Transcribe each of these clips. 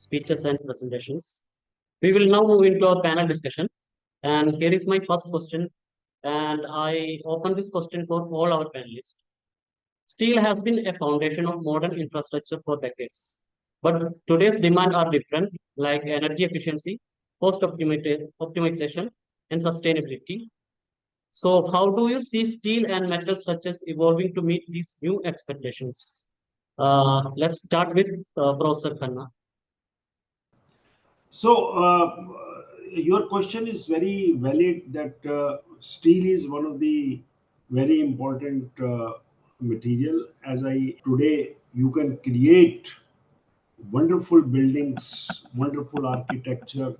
speeches and presentations. We will now move into our panel discussion. And here is my first question. And I open this question for all our panelists. Steel has been a foundation of modern infrastructure for decades. But today's demands are different, like energy efficiency, optimization, and sustainability. So, how do you see steel and metal structures evolving to meet these new expectations? Let's start with Professor Khanna. Your question is very valid that steel is one of the very important material. Today, you can create wonderful buildings, wonderful architecture,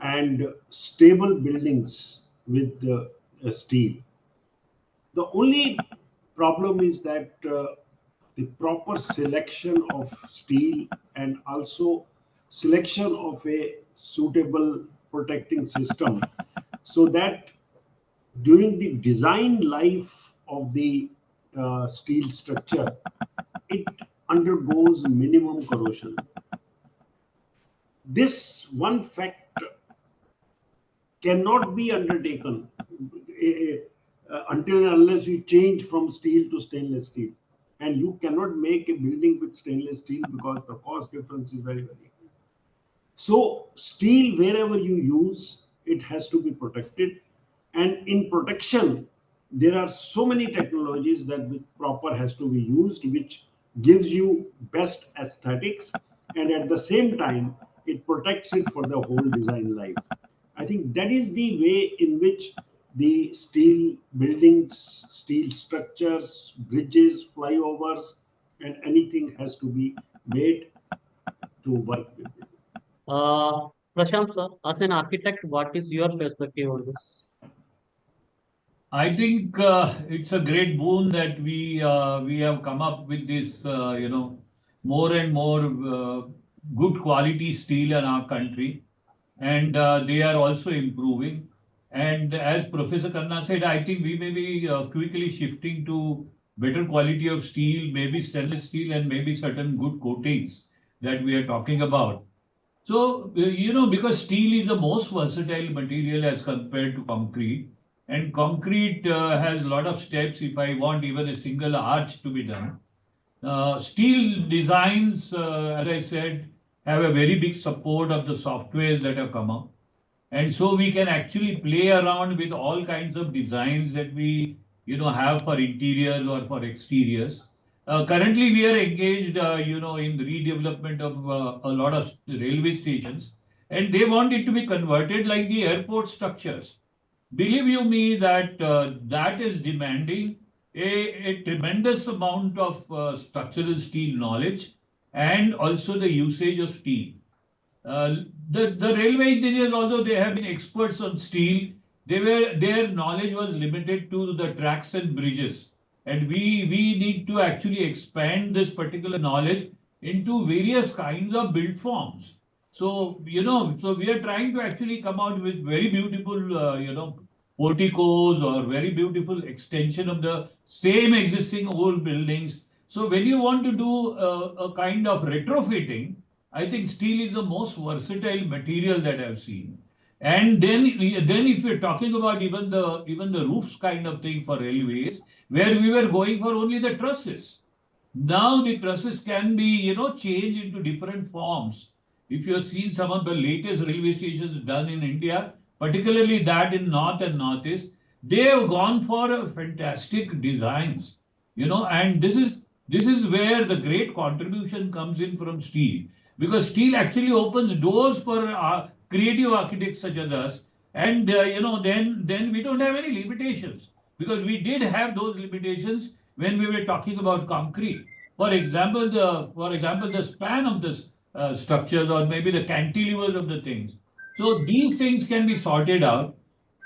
and stable buildings with steel. The only problem is that the proper selection of steel and also selection of a suitable protecting system, so that during the design life of the steel structure, it undergoes minimum corrosion. This one fact cannot be undertaken until and unless you change from steel to stainless steel. And you cannot make a building with stainless steel because the cost difference is very, very high. So steel, wherever you use, it has to be protected. And in protection, there are so many technologies that proper has to be used, which gives you best aesthetics. And at the same time, it protects it for the whole design life. I think that is the way in which the steel buildings, steel structures, bridges, flyovers, and anything has to be made to work with it. Prashant sir, as an architect, what is your perspective on this? I think it's a great boon that we have come up with this, more and more good quality steel in our country, and they are also improving. And as Professor Khanna said, I think we may be quickly shifting to better quality of steel, maybe stainless steel, and maybe certain good coatings that we are talking about. So, because steel is the most versatile material as compared to concrete, and concrete has a lot of steps if I want even a single arch to be done. Steel designs, as I said, have a very big support of the softwares that have come up. And so we can actually play around with all kinds of designs that we, have for interiors or for exteriors. Currently, we are engaged, in the redevelopment of a lot of railway stations, and they want it to be converted like the airport structures. Believe you me that that is demanding a tremendous amount of structural steel knowledge and also the usage of steel. The railway engineers, although they have been experts on steel, their knowledge was limited to the tracks and bridges. And we need to actually expand this particular knowledge into various kinds of build forms. So, so we are trying to actually come out with very beautiful, porticos or very beautiful extension of the same existing old buildings. So when you want to do a kind of retrofitting, I think steel is the most versatile material that I've seen. And then if you're talking about even the roofs kind of thing for railways, where we were going for only the trusses. Now the trusses can be, changed into different forms. If you have seen some of the latest railway stations done in India, particularly that in North and Northeast, they have gone for fantastic designs, and this is where the great contribution comes in from steel. Because steel actually opens doors for creative architects such as us, and then we don't have any limitations, because we did have those limitations when we were talking about concrete. For example, the span of the structures, or maybe the cantilevers of the things. So these things can be sorted out,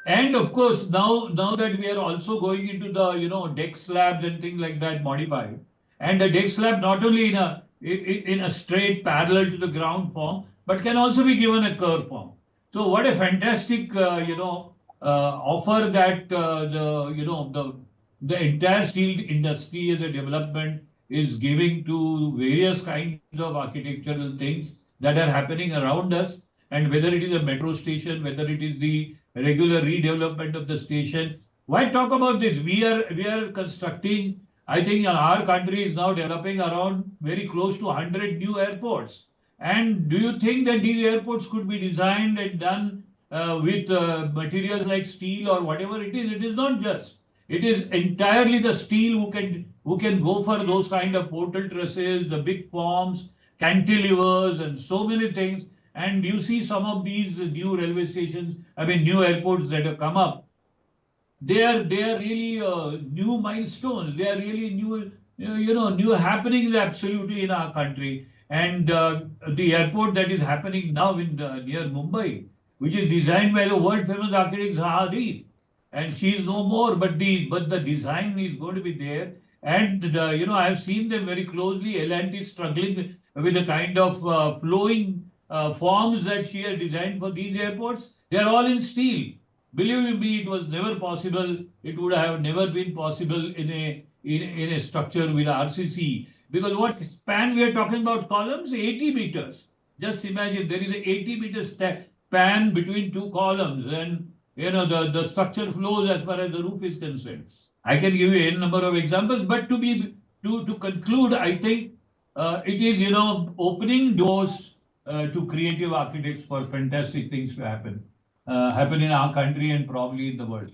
and of course now that we are also going into the deck slabs and things like that modified, and the deck slab not only in a straight parallel to the ground form, but can also be given a curve form. So what a fantastic offer that the entire steel industry as a development is giving to various kinds of architectural things that are happening around us, and whether it is a metro station, whether it is the regular redevelopment of the station. Why talk about this? We are constructing. I think our country is now developing around very close to 100 new airports. And do you think that these airports could be designed and done with materials like steel or whatever it is? It is not just. It is entirely the steel who can go for those kind of portal trusses, the big forms, cantilevers, and so many things. And you see some of these new railway stations, I mean, new airports that have come up. They are really new milestones. They are really new happenings absolutely in our country. And the airport that is happening now in near Mumbai, which is designed by the world famous architect Zaha, and she is no more, but the design is going to be there. And I have seen them very closely. L&T struggling with the kind of flowing forms that she has designed for these airports. They are all in steel. Believe me, it was never possible. It would have never been possible in a structure with RCC, because what span we are talking about, columns 80 meters. Just imagine there is a 80-meter span between two columns, and the structure flows as far as the roof is concerned. I can give you a number of examples, but to conclude, I think it is opening doors to creative architects for fantastic things to happen in our country and probably in the world.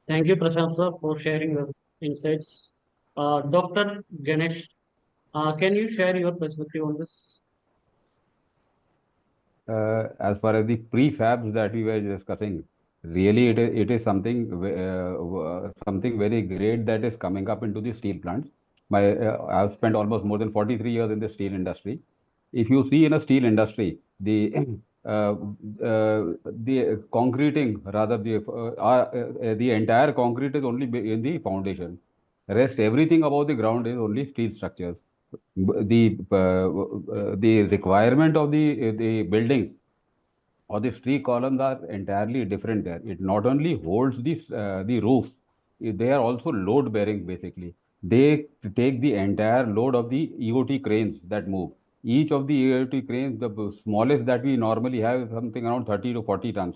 Thank you, Prashant sir, for sharing your insights. Dr. Ganesh, can you share your perspective on this? As far as the prefabs that we were discussing, really it is something something very great that is coming up into the steel plants. I've spent almost more than 43 years in the steel industry. If you see in a steel industry, the the concreting, rather the entire concrete is only in the foundation. Rest everything above the ground is only steel structures. The requirement of the buildings or the tree columns are entirely different there. It not only holds the roof, they are also load bearing basically. They take the entire load of the EOT cranes that move. Each of the EOT cranes, the smallest that we normally have is something around 30 to 40 tons.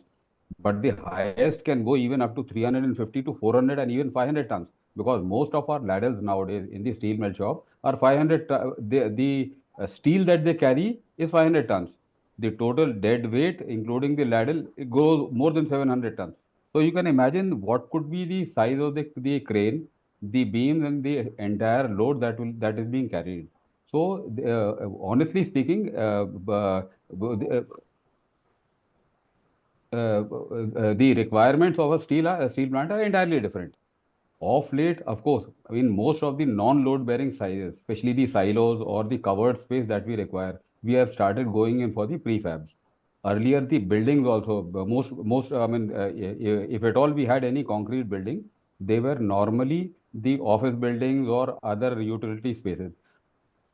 But the highest can go even up to 350 to 400 and even 500 tons, because most of our ladders nowadays in the steel mill shop are 500. The steel that they carry is 500 tons. The total dead weight, including the ladle, it goes more than 700 tons. So you can imagine what could be the size of the crane, the beams, and the entire load that is being carried. So honestly speaking, the requirements of a steel plant are entirely different. Of late, of course, I mean, most of the non-load bearing sizes, especially the silos or the covered space that we require, we have started going in for the prefabs. Earlier, the buildings also, I mean, if at all we had any concrete building, they were normally the office buildings or other utility spaces.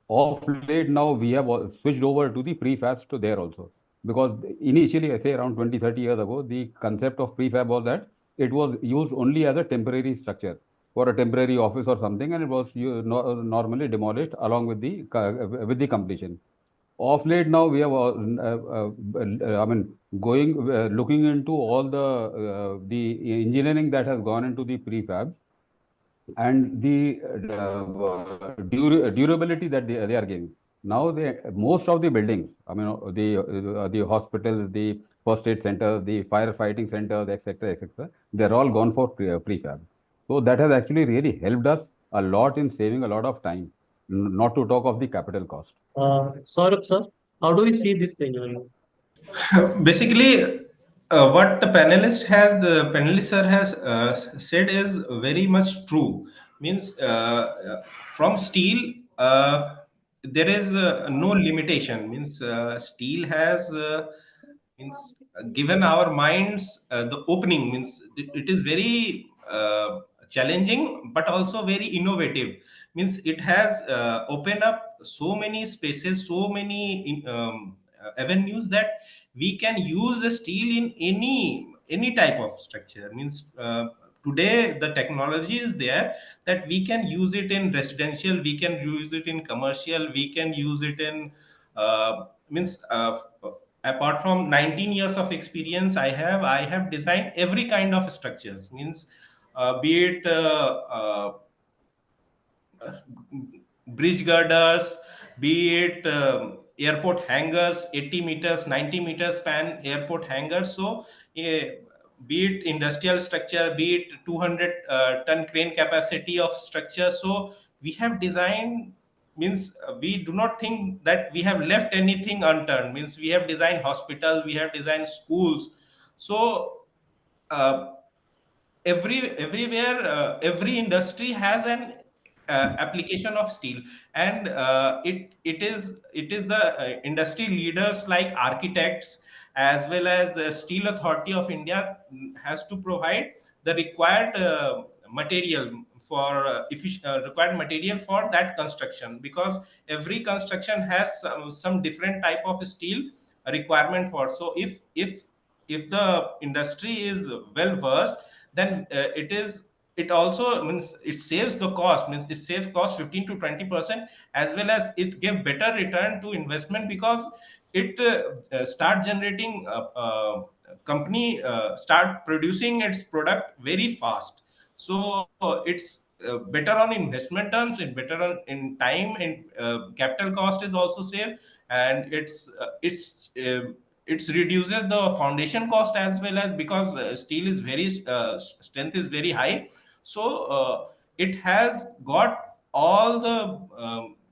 Of late now, we have switched over to the prefabs to there also. Because initially, I say around 20, 30 years ago, the concept of prefab was that it was used only as a temporary structure for a temporary office or something, and it was normally demolished along with the completion. Of late now, we have, I mean, looking into all the engineering that has gone into the prefabs, and the durability that they are giving. Now, most of the buildings, I mean, the hospitals, the first aid centers, the firefighting centers, etc., they're all gone for prefab. So that has actually really helped us a lot in saving a lot of time, not to talk of the capital cost. Saurabh sir, how do you see this scenario? Basically, what the panelist sir has said is very much true. Means from steel, there is no limitation. Means steel has given our minds the opening. Means it is very challenging, but also very innovative. Means it has opened up so many spaces, so many avenues that we can use the steel in any type of structure. Means today the technology is there that we can use it in residential, we can use it in commercial, we can use it in means apart from 19 years of experience I have designed every kind of structures, means be it bridge girders, be it airport hangars, 80 meters, 90 meters span airport hangars. So, be it industrial structure, be it 200 ton crane capacity of structure. So, we have designed, means we do not think that we have left anything unturned, means we have designed hospital, we have designed schools. So, uh, everywhere every industry has an application of steel, and it is the industry leaders like architects as well as Steel Authority of India has to provide the required material for required material for that construction, because every construction has some different type of steel requirement for. So if the industry is well versed, then it also means it saves the cost, means it saves cost 15 to 20%, as well as it give better return to investment, because it start generating company start producing its product very fast. So it's better on investment terms, and better on in time, and capital cost is also saved, and it's reduces the foundation cost as well, as because steel is very strength is very high. So it has got all the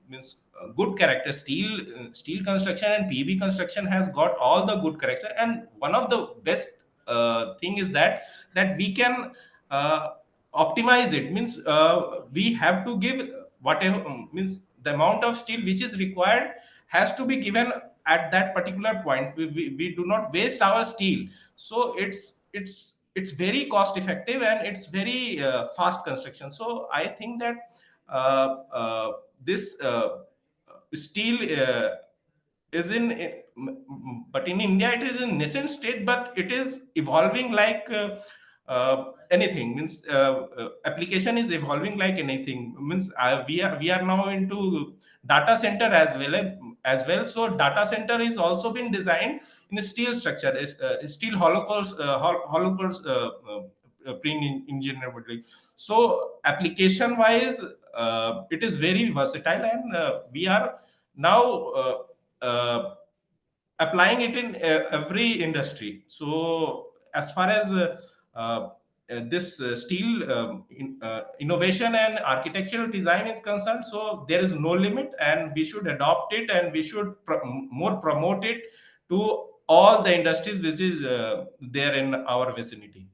means good character. Steel construction and PB construction has got all the good character, and one of the best thing is that we can optimize it, means we have to give whatever, means the amount of steel which is required has to be given at that particular point. We do not waste our steel. So it's very cost effective, and it's very fast construction. So I think that this steel is but in India it is in nascent state, but it is evolving like anything, means application is evolving like anything, means we are now into data center as well. So data center is also been designed in a steel structure, is steel hollow cores, pre-engineered. So application wise it is very versatile, and we are now applying it in every industry. So as far as this steel innovation and architectural design is concerned, so there is no limit, and we should adopt it, and we should more promote it to all the industries which is there in our vicinity.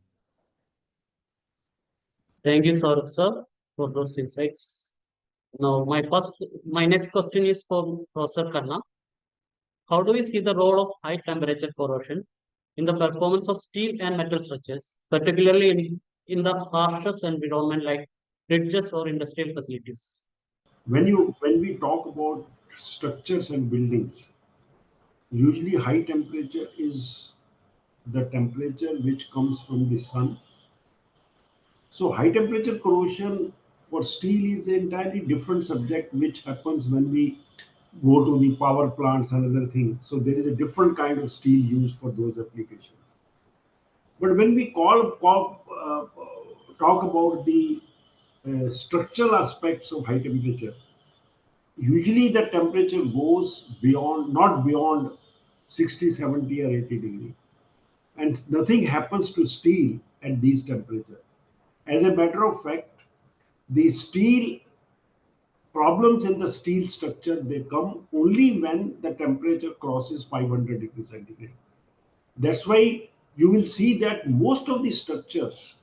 Thank you, sir, for those insights. Now, my next question is for Professor Khanna. How do you see the role of high temperature corrosion in the performance of steel and metal structures, particularly in the harshest environment like bridges or industrial facilities? When we talk about structures and buildings, usually high temperature is the temperature which comes from the sun. So high temperature corrosion for steel is an entirely different subject, which happens when we go to the power plants and other things. So there is a different kind of steel used for those applications. But when we talk about the structural aspects of high temperature, usually the temperature goes beyond, not beyond 60, 70 or 80 degree. And nothing happens to steel at these temperatures. As a matter of fact, the steel problems in the steel structure, they come only when the temperature crosses 500 degrees centigrade. That's why you will see that most of the structures,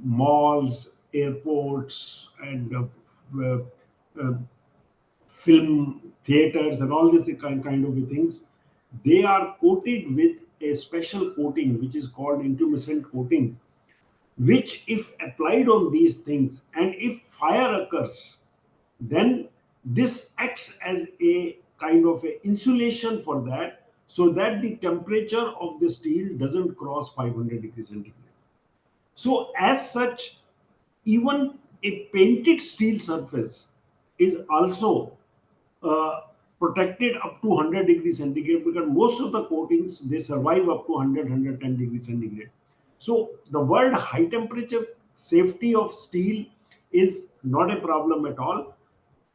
malls, airports, and uh, film theaters and all these kind of things, they are coated with a special coating which is called intumescent coating, which if applied on these things and if fire occurs, then this acts as a kind of a insulation for that, so that the temperature of the steel doesn't cross 500 degrees centigrade. So as such, even a painted steel surface is also protected up to 100 degrees centigrade, because most of the coatings, they survive up to 100 degrees centigrade. So the word high temperature safety of steel is not a problem at all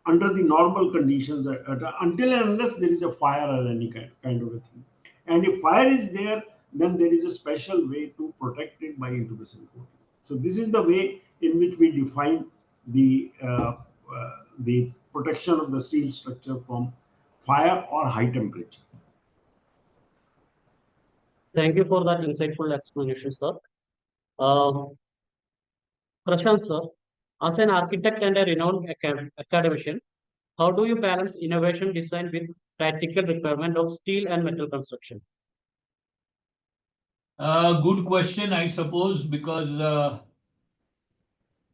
under the normal conditions, until and unless there is a fire or any kind of a thing. And if fire is there, then there is a special way to protect it by intumescent coating. So this is the way in which we define the protection of the steel structure from fire or high temperature. Thank you for that insightful explanation, sir. Uh, Prashant, sir, as an architect and a renowned academician, how do you balance innovation design with practical requirement of steel and metal construction? Good question, I suppose, because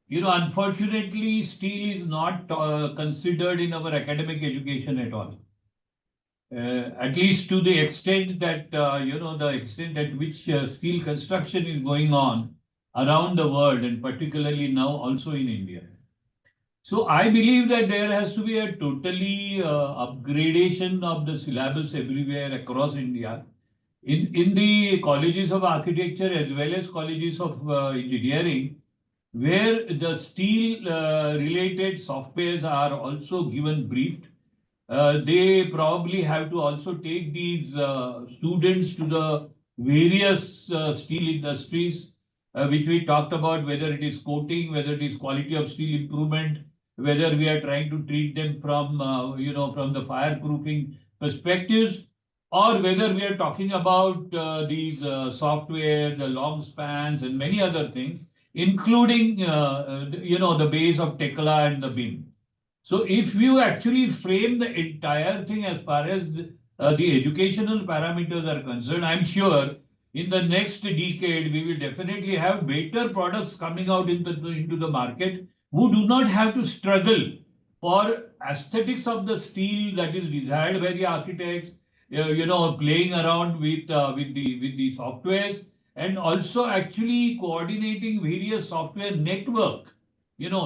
unfortunately, steel is not considered in our academic education at all. At least to the extent that the extent at which steel construction is going on around the world, and particularly now also in India. So I believe that there has to be a totally upgradation of the syllabus everywhere across India, in the colleges of architecture as well as colleges of engineering, where the steel related softwares are also given briefed. They probably have to also take these students to the various steel industries, which we talked about, whether it is coating, whether it is quality of steel improvement, whether we are trying to treat them from, from the fireproofing perspectives, or whether we are talking about these software, the long spans, and many other things, including, the base of Tekla and the BIM. So if you actually frame the entire thing as far as the educational parameters are concerned, I'm sure in the next decade, we will definitely have better products coming out into the market, who do not have to struggle for aesthetics of the steel that is desired by the architects, playing around with the softwares, and also actually coordinating various software network,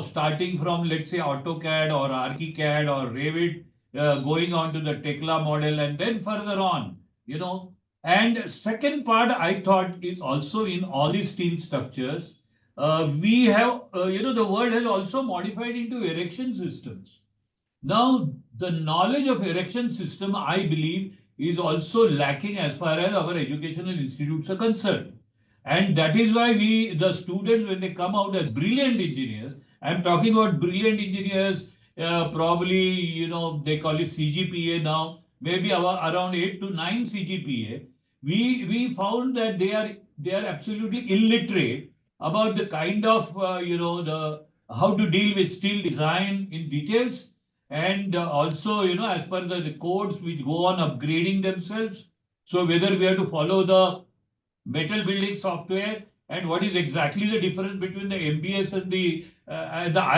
starting from, let's say, AutoCAD or ArchiCAD or Revit, going on to the Tekla model, and then further on, And second part, I thought, is also in all these steel structures, we have, the world has also modified into erection systems. Now, the knowledge of erection system, I believe, is also lacking as far as our educational institutes are concerned. And that is why the students, when they come out as brilliant engineers, I'm talking about brilliant engineers, probably, they call it CGPA now, maybe around 8 to 9 CGPA. We found that they are absolutely illiterate about the kind of, how to deal with steel design in details, and also, as per the codes which go on upgrading themselves. So whether we have to follow the metal building software, and what is exactly the difference between the MBS and the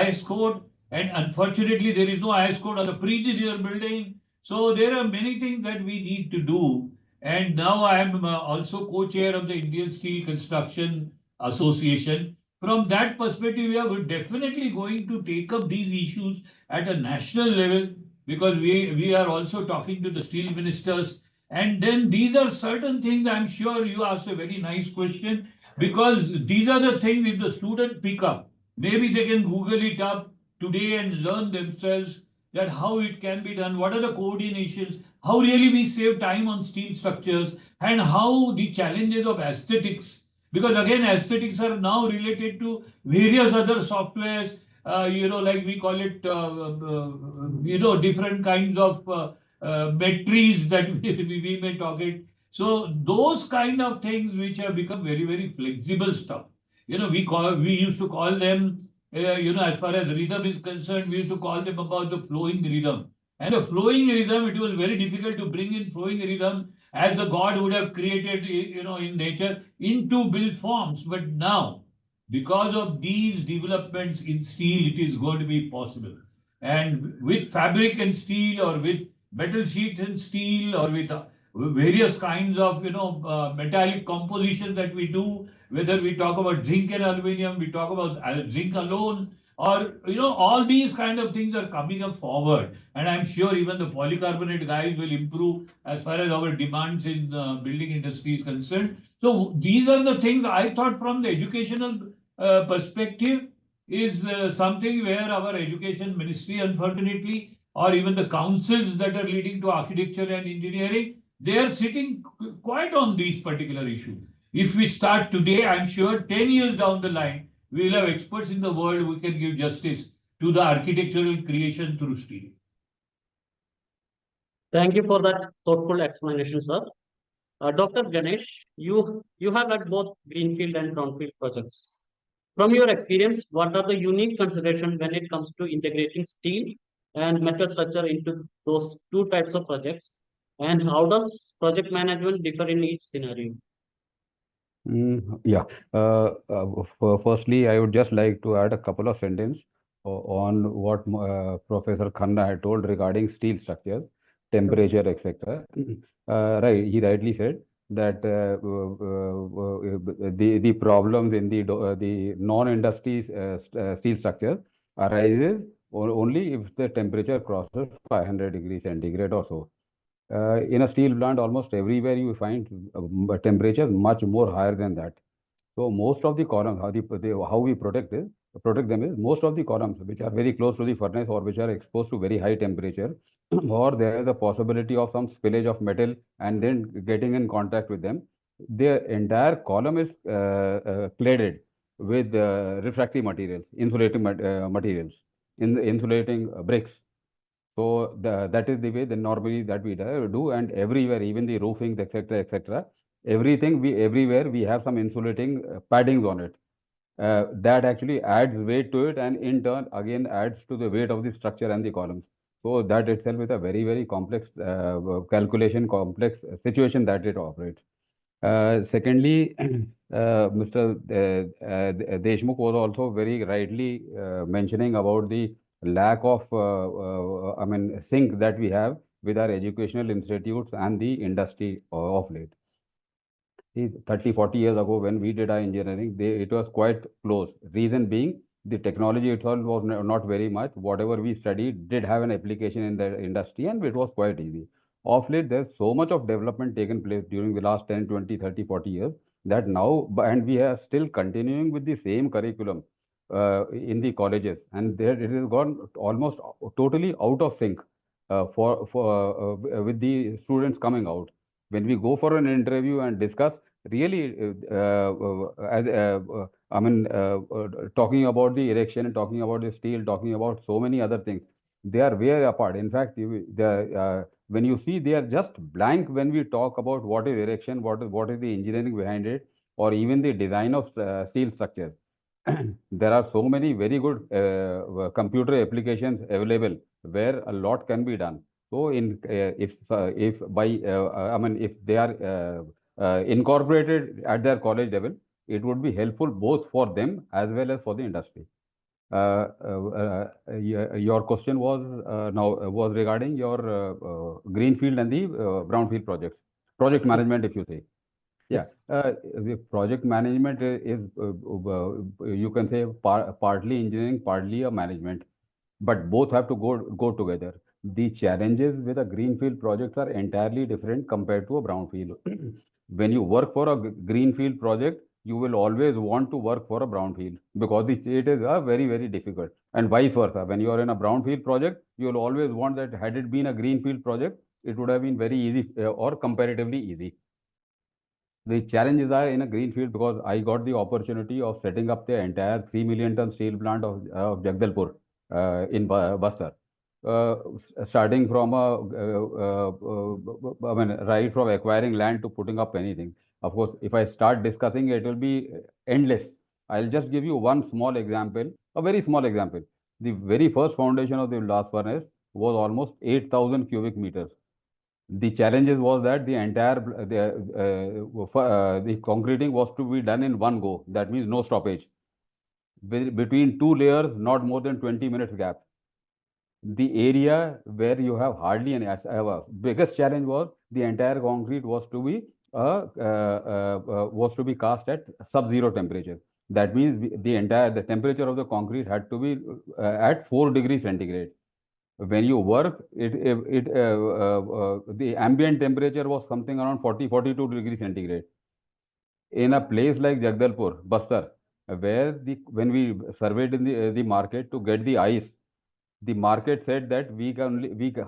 IS code. And unfortunately, there is no IS code on the pre-engineer building. So there are many things that we need to do. And now I am also co-chair of the Indian Steel Construction Association. From that perspective, we are definitely going to take up these issues at a national level, because we are also talking to the steel ministers. And then these are certain things. I'm sure you asked a very nice question, because these are the things if the student pick up, maybe they can Google it up today and learn themselves that how it can be done, what are the coordinations, how really we save time on steel structures, and how the challenges of aesthetics, because again, aesthetics are now related to various other softwares, like we call it, different kinds of metrics that we may talk it. So those kind of things which have become very, very flexible stuff. We used to call them, as far as rhythm is concerned, we used to call them about the flowing rhythm. And the flowing rhythm, it was very difficult to bring in flowing rhythm as the God would have created, in nature, into built forms. But now, because of these developments in steel, it is going to be possible. And with fabric and steel, or with metal sheet and steel, or with various kinds of metallic composition that we do, whether we talk about zinc and aluminum, we talk about zinc alone, or all these kind of things are coming up forward. And I'm sure even the polycarbonate guys will improve as far as our demands in building industry is concerned. So these are the things I thought from the educational perspective is something where our education ministry, unfortunately, or even the councils that are leading to architecture and engineering, they are sitting quite on these particular issues. If we start today, I'm sure 10 years down the line, we will have experts in the world who can give justice to the architectural creation through steel. Thank you for that thoughtful explanation, sir. Dr. Ganesh, you have had both greenfield and brownfield projects. From your experience, what are the unique considerations when it comes to integrating steel and metal structure into those two types of projects? And how does project management differ in each scenario? Yeah. Firstly, I would just like to add a couple of sentences on what Professor Khanna had told regarding steel structures, temperature, etc. Right, he rightly said that the problems in the non-industry steel structure arises only if the temperature crosses 500 degrees centigrade or so. In a steel plant, almost everywhere you find temperatures much more higher than that. So most of the columns, how we protect them is most of the columns which are very close to the furnace or which are exposed to very high temperature, or there is a possibility of some spillage of metal and then getting in contact with them, the entire column is cladded with refractory materials, insulating materials, insulating bricks. So that is the way that normally that we do, and everywhere, even the roofing, etc., etc., everything everywhere we have some insulating paddings on it. That actually adds weight to it, and in turn again adds to the weight of the structure and the columns. So that itself is a very, very complex calculation, complex situation that it operates. Secondly, Mr. Deshmukh was also very rightly mentioning about the lack of, sync that we have with our educational institutes and the industry of late. See, 30, 40 years ago, when we did our engineering, it was quite close. Reason being, the technology itself was not very much. Whatever we studied did have an application in the industry, and it was quite easy. Of late, there's so much of development taken place during the last 10, 20, 30, 40 years that now, and we are still continuing with the same curriculum in the colleges, and there it has gone almost totally out of sync with the students coming out. When we go for an interview and discuss, really, talking about the erection, talking about the steel, talking about so many other things, they are way apart. In fact, when you see, they are just blank when we talk about what is erection, what is the engineering behind it, or even the design of steel structures. There are so many very good computer applications available where a lot can be done. So, if they are incorporated at their college level, it would be helpful both for them as well as for the industry. Your question was regarding your greenfield and the brownfield projects, project management, if you say. Yeah, the project management is, you can say, partly engineering, partly a management, but both have to go together. The challenges with a greenfield projects are entirely different compared to a brownfield. When you work for a greenfield project, you will always want to work for a brownfield because it is very, very difficult, and vice versa. When you are in a brownfield project, you will always want that had it been a greenfield project, it would have been very easy or comparatively easy. The challenges are in a greenfield because I got the opportunity of setting up the entire 3 million ton steel plant of Jagdalpur in Bastar. Starting from right from acquiring land to putting up anything. Of course, if I start discussing it will be endless. I'll just give you one small example, a very small example. The very first foundation of the blast furnace was almost 8,000 cubic meters. The challenges was that the entire the concreting was to be done in one go. That means no stoppage. Between two layers, not more than 20 minutes gap. The area where you have hardly any, biggest challenge was the entire concrete was to be was to be cast at sub-zero temperature. That means the temperature of the concrete had to be at 4 degrees centigrade. When you work, the ambient temperature was something around 42 degrees centigrade. In a place like Jagdalpur, Bastar, where when we surveyed in the market to get the ice, the market said that we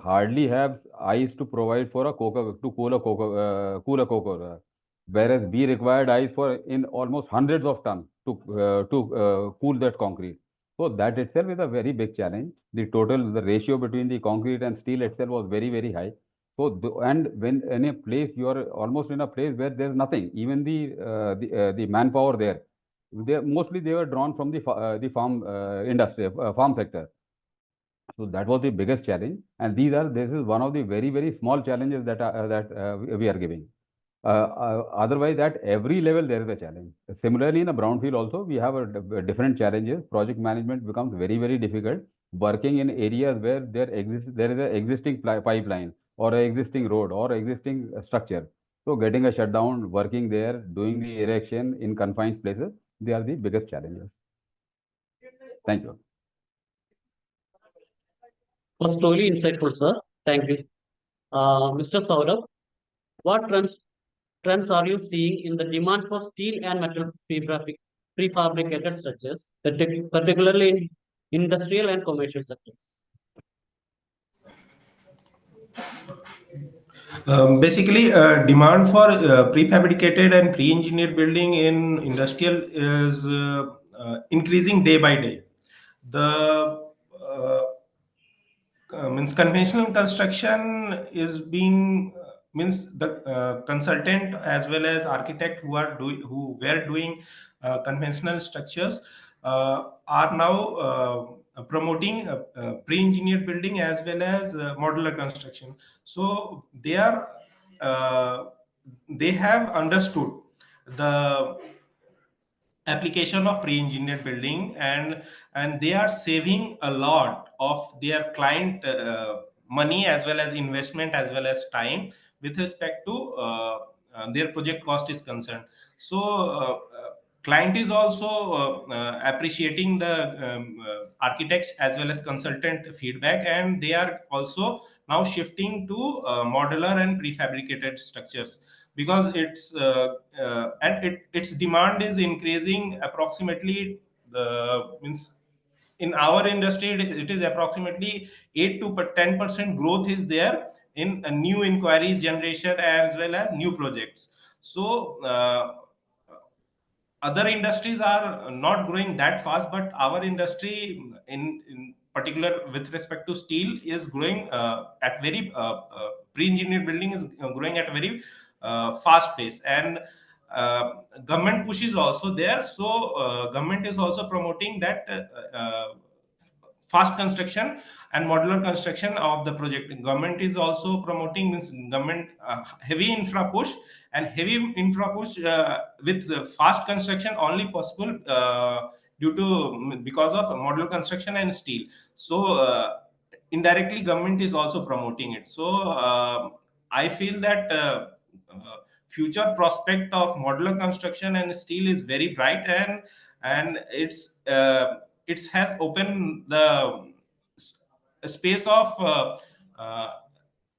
hardly have ice to provide for a cool a cocoa, whereas we required ice for in almost hundreds of tons to cool that concrete. So that itself is a very big challenge. The ratio between the concrete and steel itself was very high. So and when in a place you are almost in a place where there is nothing, even the manpower there, mostly they were drawn from the farm industry, farm sector. So that was the biggest challenge, and this is one of the very small challenges that we are giving. Otherwise, at every level there is a challenge. Similarly, in a brownfield also we have different challenges. Project management becomes very difficult. Working in areas where there is an existing pipeline or an existing road or existing structure. So getting a shutdown, working there, doing the erection in confined places, they are the biggest challenges. Thank you. Was truly insightful, sir. Thank you. Mr. Saurabh, what trends are you seeing in the demand for steel and metal prefabricated structures, particularly in industrial and commercial sectors? Basically, demand for prefabricated and pre-engineered building in industrial is increasing day by day. The means conventional construction is being means the consultant as well as architect who were doing conventional structures are now promoting pre-engineered building as well as modular construction. So they have understood the application of pre-engineered building, and they are saving a lot of their client money as well as investment as well as time with respect to their project cost is concerned. So client is also appreciating the architects as well as consultant feedback, and they are also now shifting to modular and prefabricated structures, because its demand is increasing approximately. The means in our industry it is approximately 8 to 10% growth is there in new inquiries generation as well as new projects. So other industries are not growing that fast, but our industry in particular with respect to steel is growing at very pre-engineered building is growing at a very fast pace, and government push is also there. So government is also promoting that fast construction and modular construction of the project. Government is also promoting, means government heavy infra push, and heavy infra push with fast construction only possible because of modular construction and steel. So indirectly government is also promoting it. So I feel that future prospect of modular construction and steel is very bright, and it has opened the space of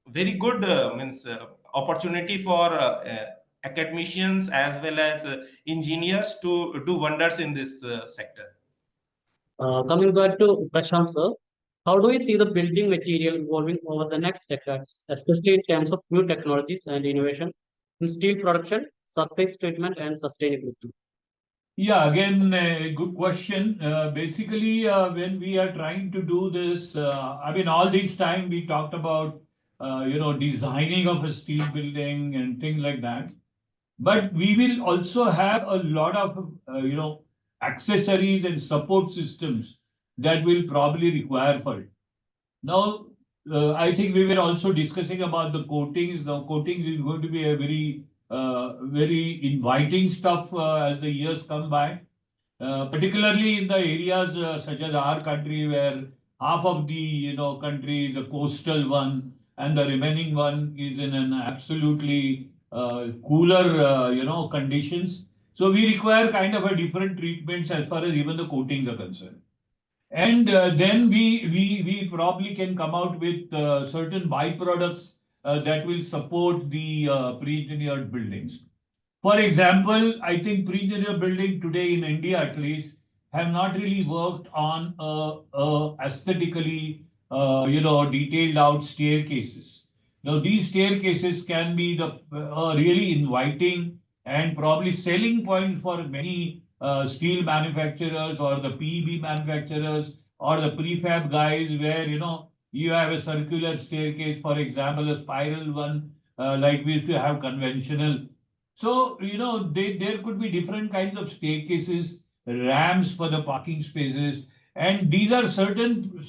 very good means opportunity for academicians as well as engineers to do wonders in this sector. Coming back to Prashant, sir, how do you see the building material evolving over the next decades, especially in terms of new technologies and innovation in steel production, surface treatment, and sustainability? Yeah, again, a good question. Basically, when we are trying to do this, I mean, all this time we talked about, designing of a steel building and things like that. But we will also have a lot of, accessories and support systems that will probably require for it. Now, I think we were also discussing about the coatings. Now, coatings is going to be a very inviting stuff as the years come by, particularly in the areas such as our country, where half of the country is a coastal one, and the remaining one is in an absolutely cooler, conditions. So we require kind of a different treatments as far as even the coatings are concerned. And then we probably can come out with certain byproducts that will support the pre-engineered buildings. For example, I think pre-engineered building today in India at least have not really worked on aesthetically, detailed out staircases. Now these staircases can be the really inviting and probably selling point for many steel manufacturers or the PEB manufacturers or the prefab guys, where you have a circular staircase, for example, a spiral one, like we used to have conventional. So, there could be different kinds of staircases, ramps for the parking spaces, and these are certain,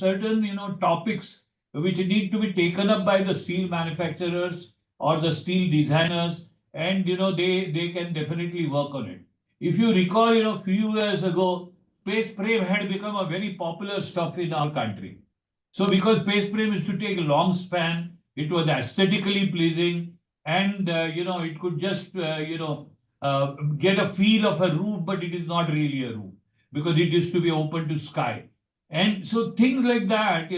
topics which need to be taken up by the steel manufacturers or the steel designers, and, they can definitely work on it. If you recall, few years ago, paste frame had become a very popular stuff in our country. So because paste frame is to take a long span, it was aesthetically pleasing, and it could just get a feel of a roof, but it is not really a roof because it used to be open to sky. And so things like that,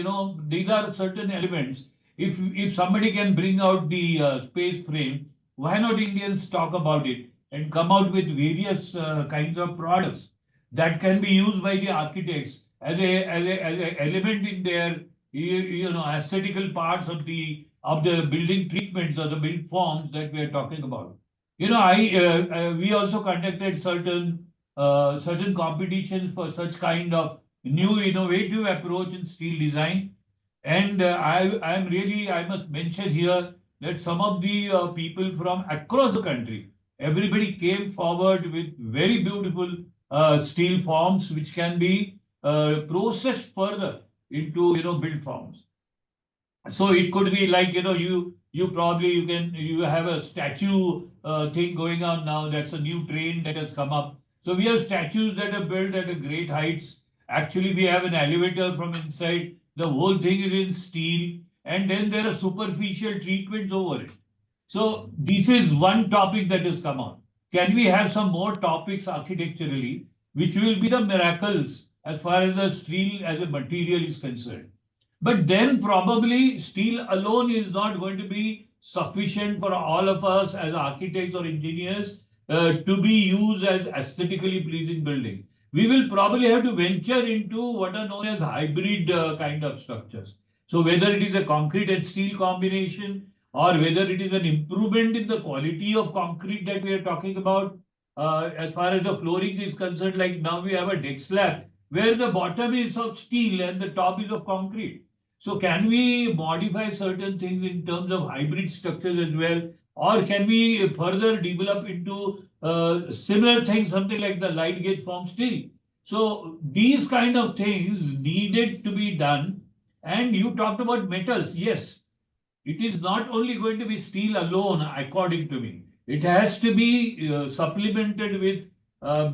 these are certain elements. If somebody can bring out the space frame, why not Indians talk about it and come out with various kinds of products that can be used by the architects as a element in their aesthetical parts of the building treatments or the build forms that we are talking about. We also conducted certain competitions for such kind of new innovative approach in steel design. And I must mention here that some of the people from across the country, everybody came forward with very beautiful steel forms which can be processed further into build forms. So it could be like you have a statue thing going on now. That's a new trend that has come up. So we have statues that are built at a great heights. Actually, we have an elevator from inside. The whole thing is in steel, and then there are superficial treatments over it. So this is one topic that has come on. Can we have some more topics architecturally, which will be the miracles as far as the steel as a material is concerned? But then probably steel alone is not going to be sufficient for all of us as architects or engineers to be used as aesthetically pleasing buildings. We will probably have to venture into what are known as hybrid kind of structures. So whether it is a concrete and steel combination, or whether it is an improvement in the quality of concrete that we are talking about, as far as the flooring is concerned, like now we have a deck slab where the bottom is of steel and the top is of concrete. So can we modify certain things in terms of hybrid structures as well? Or can we further develop into similar things, something like the light gauge form steel? So these kind of things needed to be done. And you talked about metals. Yes, it is not only going to be steel alone, according to me. It has to be supplemented with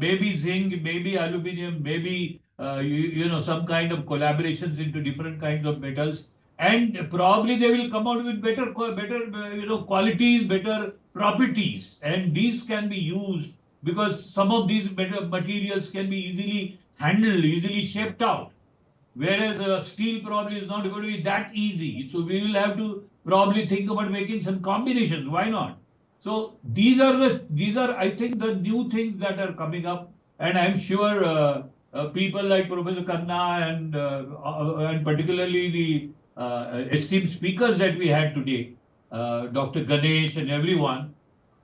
maybe zinc, maybe aluminum, maybe some kind of collaborations into different kinds of metals, and probably they will come out with better qualities, better properties, and these can be used because some of these better materials can be easily handled, easily shaped out. Whereas steel probably is not going to be that easy. So we will have to probably think about making some combinations. Why not? So these are I think the new things that are coming up, and I'm sure people like Professor Khanna and particularly the esteemed speakers that we had today, Dr. Ganesh and everyone,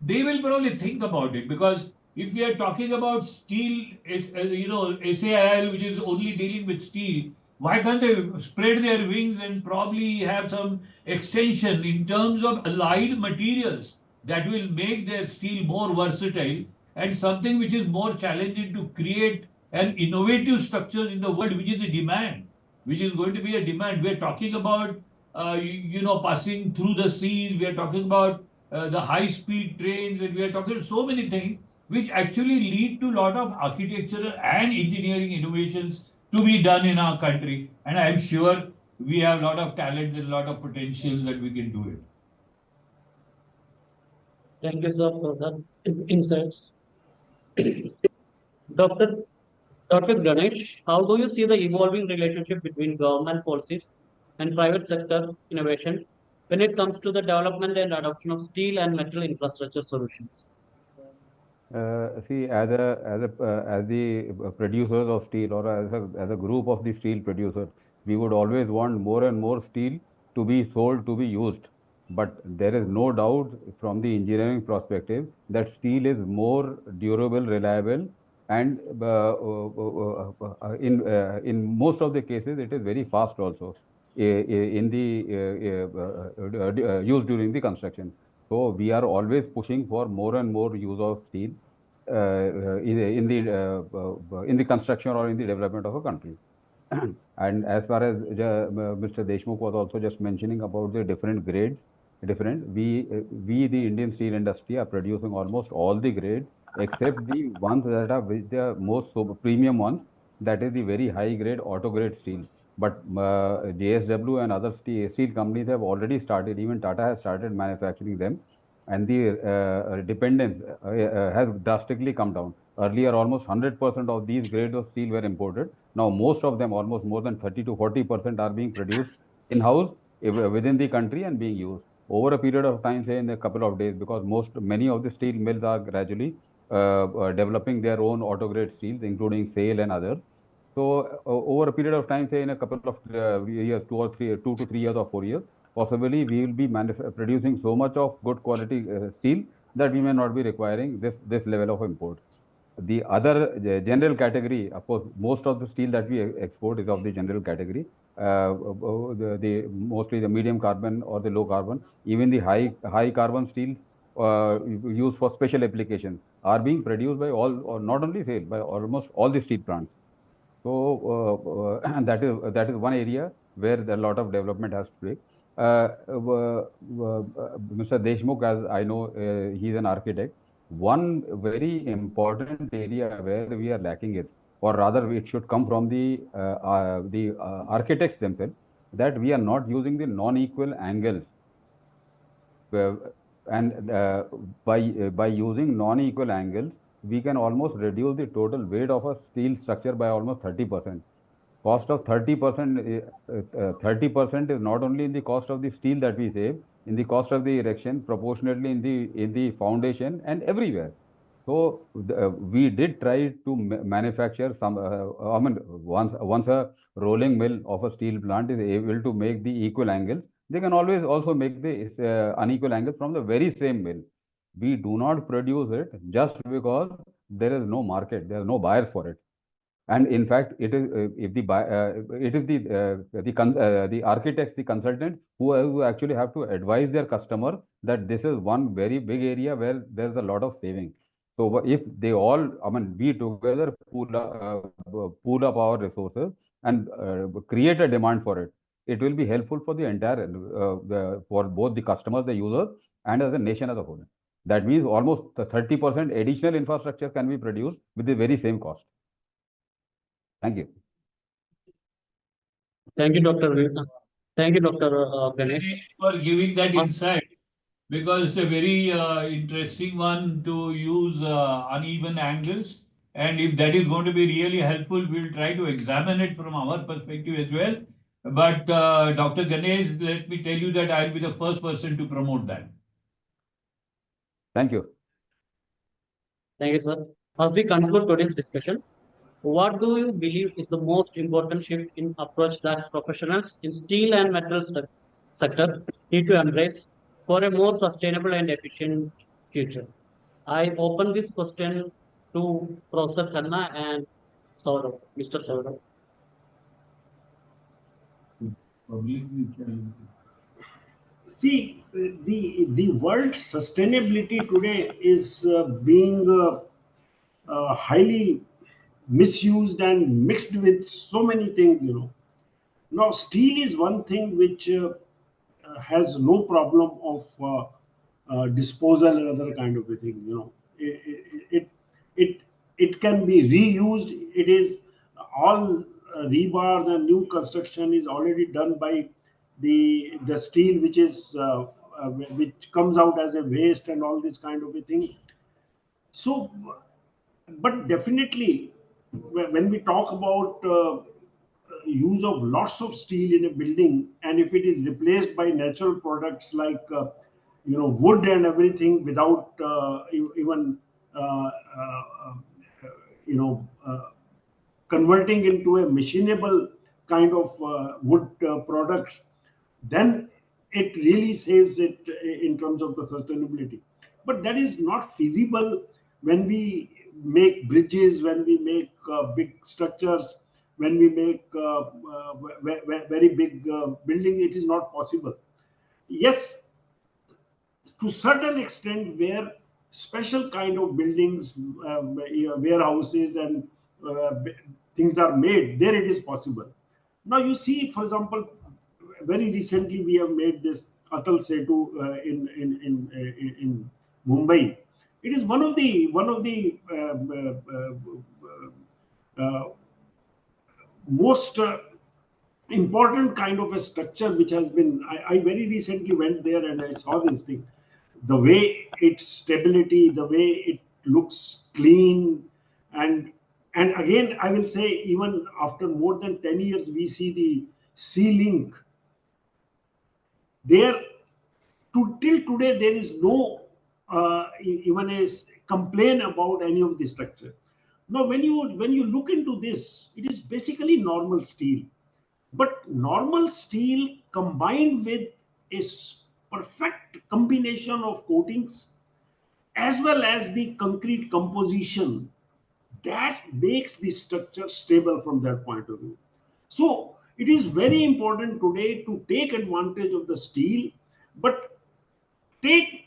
they will probably think about it, because if we are talking about steel, SAIL, which is only dealing with steel, why can't they spread their wings and probably have some extension in terms of allied materials that will make their steel more versatile and something which is more challenging to create an innovative structures in the world, which is a demand, which is going to be a demand. We are talking about, passing through the seas. We are talking about the high-speed trains, and we are talking so many things which actually lead to a lot of architectural and engineering innovations to be done in our country. And I'm sure we have a lot of talent and a lot of potentials that we can do it. Thank you, sir, for the insights. Dr. Dr. Ganesh, how do you see the evolving relationship between government policies and private sector innovation when it comes to the development and adoption of steel and metal infrastructure solutions? See, as the producers of steel, or as a group of the steel producers, we would always want more and more steel to be sold, to be used. But there is no doubt from the engineering perspective that steel is more durable, reliable, and in most of the cases, it is very fast also in the use during the construction. So we are always pushing for more and more use of steel in the construction or in the development of a country. And as far as Mr. Deshmukh was also just mentioning about the different grades, we the Indian steel industry are producing almost all the grades except the ones that are the most premium ones, that is the very high grade auto grade steel. But JSW and other steel companies have already started, even Tata has started manufacturing them, and the dependence has drastically come down. Earlier, almost 100% of these grades of steel were imported. Now, most of them, almost more than 30 to 40%, are being produced in-house within the country and being used over a period of time, say in a couple of days, because many of the steel mills are gradually developing their own auto grade steels, including SAIL and others. So, over a period of time, say in a couple of years, 2 to 3 years or 4 years, possibly we will be producing so much of good quality steel that we may not be requiring this level of import. The other general category, of course, most of the steel that we export is of the general category. Mostly the medium carbon or the low carbon, even the high carbon steels used for special applications are being produced by all, or not only SAIL, by almost all the steel plants. So that is one area where a lot of development has to take. Mr. Deshmukh, as I know, he's an architect. One very important area where we are lacking is, or rather, it should come from the architects themselves, that we are not using the non-equal angles. And by using non-equal angles, we can almost reduce the total weight of a steel structure by almost 30%. Cost of 30%, 30% is not only in the cost of the steel that we save, in the cost of the erection, proportionately in the foundation and everywhere. So we did try to manufacture some. I mean, once a rolling mill of a steel plant is able to make the equal angles, they can always also make the unequal angles from the very same mill. We do not produce it just because there is no market, there are no buyers for it. And in fact, it is the architects, the consultants who actually have to advise their customer that this is one very big area where there's a lot of saving. So if they all, I mean, we together pool up our resources and create a demand for it, it will be helpful for the entire, for both the customers, the users, and as a nation as a whole. That means almost 30% additional infrastructure can be produced with the very same cost. Thank you. Thank you, Dr. Thank you, Dr. Ganesh. For giving that insight, because it's a very interesting one to use uneven angles. And if that is going to be really helpful, we'll try to examine it from our perspective as well. But Dr. Ganesh, let me tell you that I'll be the first person to promote that. Thank you. Thank you, sir. As we conclude today's discussion, what do you believe is the most important shift in approach that professionals in steel and metal sector need to embrace for a more sustainable and efficient future? I open this question to Professor Khanna and Saurav, Mr. Saurav. See, the word sustainability today is being highly misused and mixed with so many things, Now, steel is one thing which has no problem of disposal and other kind of a thing, it can be reused. It is all rebar, the new construction is already done by the steel which is which comes out as a waste and all this kind of a thing. So, but definitely, when we talk about use of lots of steel in a building, and if it is replaced by natural products like wood and everything, without even uh, uh, you know converting into a machinable kind of wood products, then it really saves it in terms of the sustainability. But that is not feasible when we make bridges, when we make big structures, when we make very big building. It is not possible. Yes, to certain extent, where special kind of buildings, warehouses and uh, things are made, there it is possible. Now you see, for example, very recently we have made this Atal Setu in Mumbai. It is one of the most important kind of a structure which has been. I very recently went there and I saw this thing. The way its stability, the way it looks clean, and again I will say, even after more than 10 years, we see the sea link there. Till today, there is no even a complaint about any of the structure. Now, when you look into this, it is basically normal steel, but normal steel combined with a perfect combination of coatings as well as the concrete composition, that makes the structure stable from that point of view. So it is very important today to take advantage of the steel, but take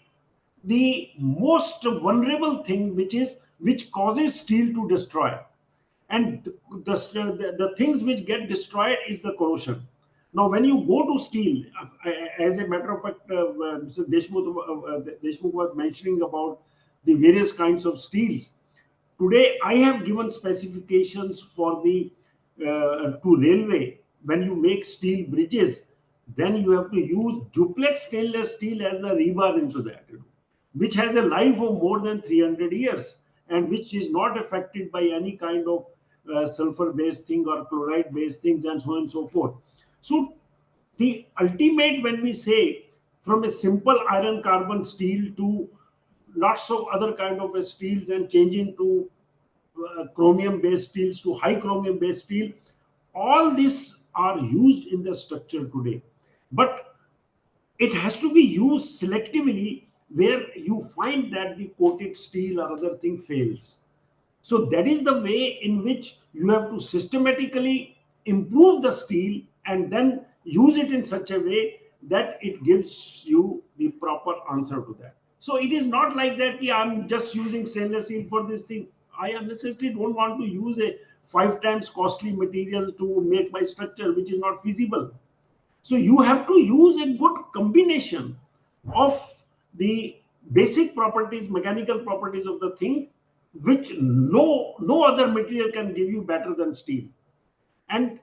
the most vulnerable thing, which causes steel to destroy, and the things which get destroyed is the corrosion. Now when you go to steel, as a matter of fact, Mr. Deshmukh was mentioning about the various kinds of steels. Today I have given specifications for the to railway. When you make steel bridges, then you have to use duplex stainless steel as the rebar into that, which has a life of more than 300 years, and which is not affected by any kind of sulfur based thing or chloride based things, and so on and so forth. So the ultimate, when we say, from a simple iron carbon steel to lots of other kind of steels, and changing to chromium based steels to high chromium based steel, all these are used in the structure today, but it has to be used selectively where you find that the coated steel or other thing fails. So that is the way in which you have to systematically improve the steel and then use it in such a way that it gives you the proper answer to that. So it is not like that, "Yeah, I'm just using stainless steel for this thing. I unnecessarily don't want to use a 5 times costly material to make my structure, which is not feasible." So you have to use a good combination of the basic properties, mechanical properties of the thing, which no other material can give you better than steel, and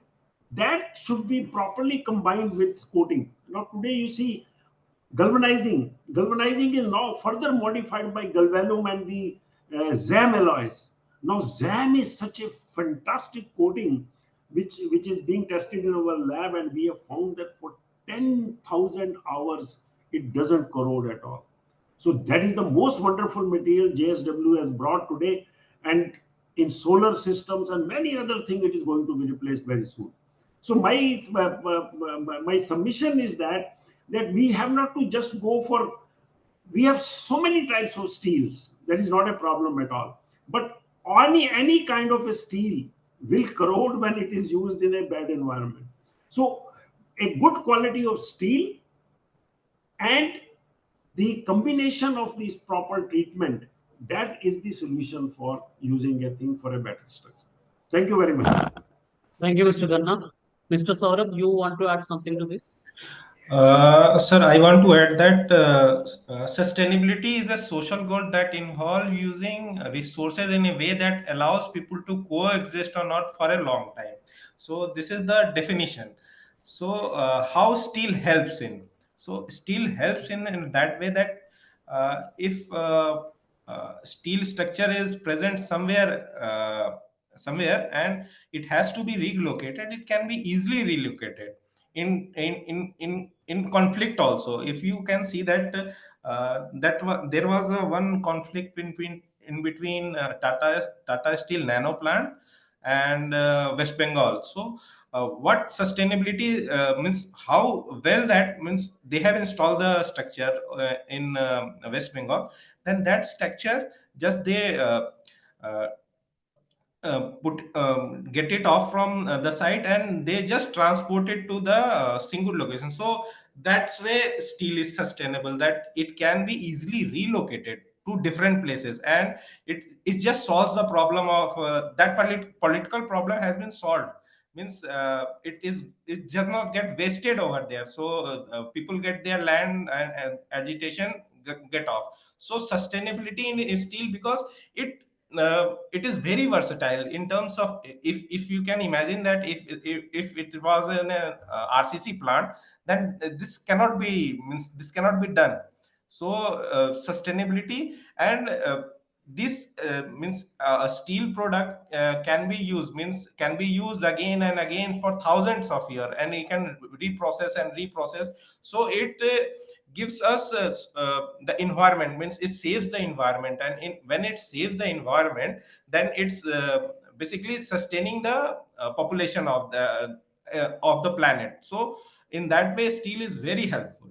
that should be properly combined with coating. Now today you see galvanizing is now further modified by galvanum and the zam alloys. Now zam is such a fantastic coating, which is being tested in our lab, and we have found that for 10,000 hours it doesn't corrode at all. So that is the most wonderful material JSW has brought today, and in solar systems and many other things, it is going to be replaced very soon. So my submission is that we have not to just go for. We have so many types of steels. That is not a problem at all. But any kind of a steel will corrode when it is used in a bad environment. So a good quality of steel and the combination of this proper treatment, that is the solution for using a thing for a better structure. Thank you very much. Thank you, Mr. Ganna. Mr. Saurabh, you want to add something to this? Sir, I want to add that sustainability is a social goal that involves using resources in a way that allows people to coexist or not for a long time. So this is the definition. So how steel helps in? So steel helps in that way that if steel structure is present somewhere and it has to be relocated, it can be easily relocated in conflict also. If you can see that there was one conflict in between Tata Steel Nano plant and West Bengal. So what sustainability means, how well that means they have installed the structure in West Bengal, then that structure just they uh, put get it off from the site and they just transport it to the single location. So that's where steel is sustainable, that it can be easily relocated to different places, and it just solves the problem of that political problem has been solved. Means it just not get wasted over there. So people get their land and agitation get off. So sustainability in steel, because it is very versatile in terms of, if you can imagine that if it was an RCC plant, then this cannot be done. So sustainability and this means a steel product can be used again and again for thousands of years, and it can reprocess. So it gives us the environment, means it saves the environment, and when it saves the environment, then it's basically sustaining the population of the planet. So in that way steel is very helpful.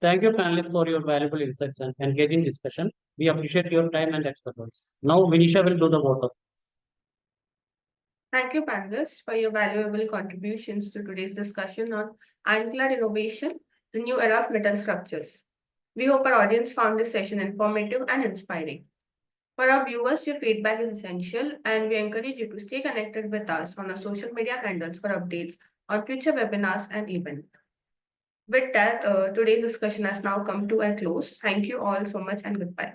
Thank you, panelists, for your valuable insights and engaging discussion. We appreciate your time and expertise. Now, Vinisha will do the vote of. Thank you, panelists, for your valuable contributions to today's discussion on Ironclad Innovation, the new era of metal structures. We hope our audience found this session informative and inspiring. For our viewers, your feedback is essential, and we encourage you to stay connected with us on our social media handles for updates on future webinars and events. With that, today's discussion has now come to a close. Thank you all so much and goodbye.